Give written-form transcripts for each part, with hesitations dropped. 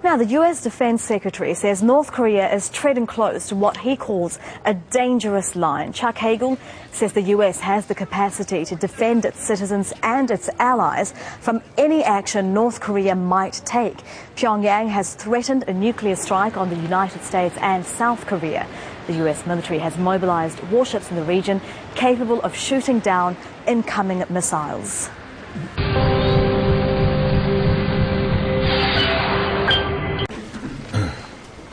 Now, the U.S. Defense Secretary says North Korea is treading close to what he calls a dangerous line. Chuck Hagel says the U.S. has the capacity to defend its citizens and its allies from any action North Korea might take. Pyongyang has threatened a nuclear strike on the United States and South Korea. The U.S. military has mobilized warships in the region capable of shooting down incoming missiles.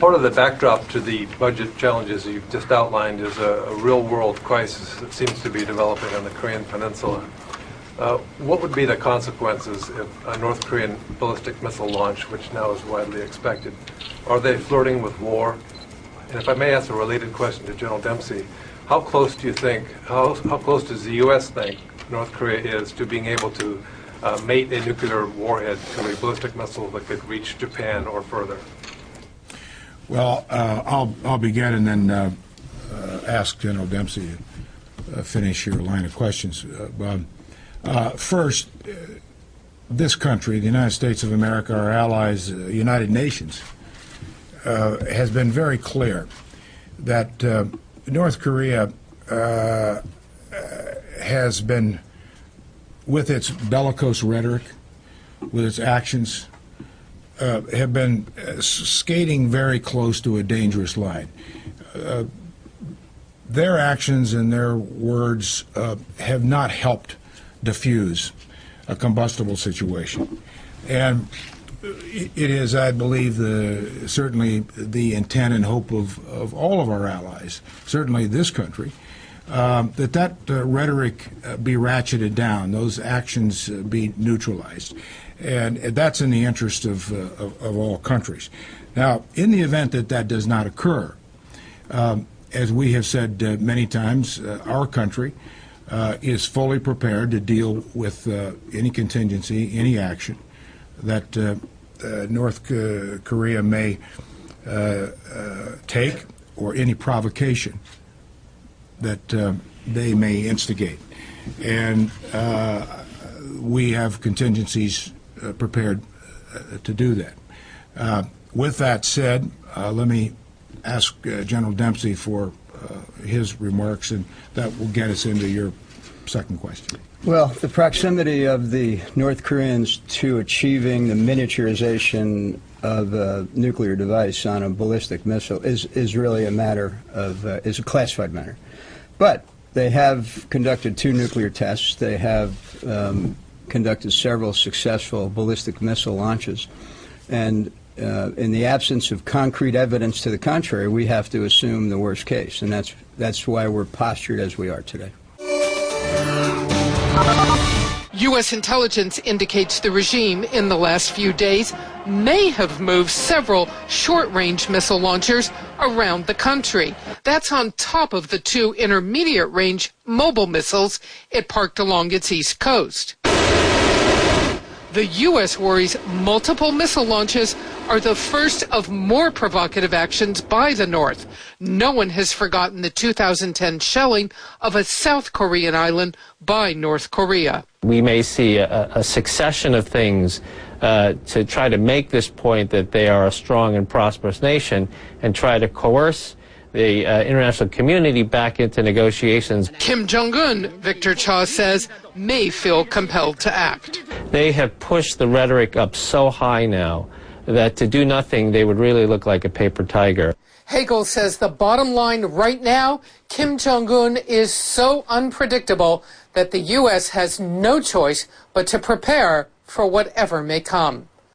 Part of the backdrop to the budget challenges you've just outlined is a real-world crisis that seems to be developing on the Korean Peninsula. What would be the consequences if a North Korean ballistic missile launch, which now is widely expected? Are they flirting with war? And if I may ask a related question to General Dempsey, how close do you think, how close does the U.S. think North Korea is to being able to mate a nuclear warhead to a ballistic missile that could reach Japan or further? Well, I'll begin and then ask General Dempsey to finish your line of questions. First, this country, the United States of America, our allies, United Nations, has been very clear that North Korea has been, with its bellicose rhetoric, with its actions, have been skating very close to a dangerous line. Their actions and their words have not helped diffuse a combustible situation. And it is, I believe, certainly the intent and hope of all of our allies, certainly this country, that rhetoric be ratcheted down, those actions be neutralized. And that's in the interest of all countries. Now, in the event that that does not occur, as we have said many times, our country is fully prepared to deal with any contingency, any action that North Korea may take, or any provocation that they may instigate. And we have contingencies prepared to do that. With that said, let me ask General Dempsey for his remarks, and that will get us into your second question. Well, the proximity of the North Koreans to achieving the miniaturization of a nuclear device on a ballistic missile is really a matter of, is a classified matter. But they have conducted 2 nuclear tests. They have conducted several successful ballistic missile launches. And in the absence of concrete evidence to the contrary, we have to assume the worst case. And that's why we're postured as we are today. U.S. intelligence indicates the regime in the last few days may have moved several short-range missile launchers around the country. That's on top of the 2 intermediate-range mobile missiles it parked along its east coast. The U.S. worries multiple missile launches are the first of more provocative actions by the North. No one has forgotten the 2010 shelling of a South Korean island by North Korea. We may see a succession of things to try to make this point that they are a strong and prosperous nation and try to coerce the international community back into negotiations. Kim Jong-un, Victor Cha says, may feel compelled to act. They have pushed the rhetoric up so high now that to do nothing, they would really look like a paper tiger. Hagel says the bottom line right now, Kim Jong-un is so unpredictable that the U.S. has no choice but to prepare for whatever may come.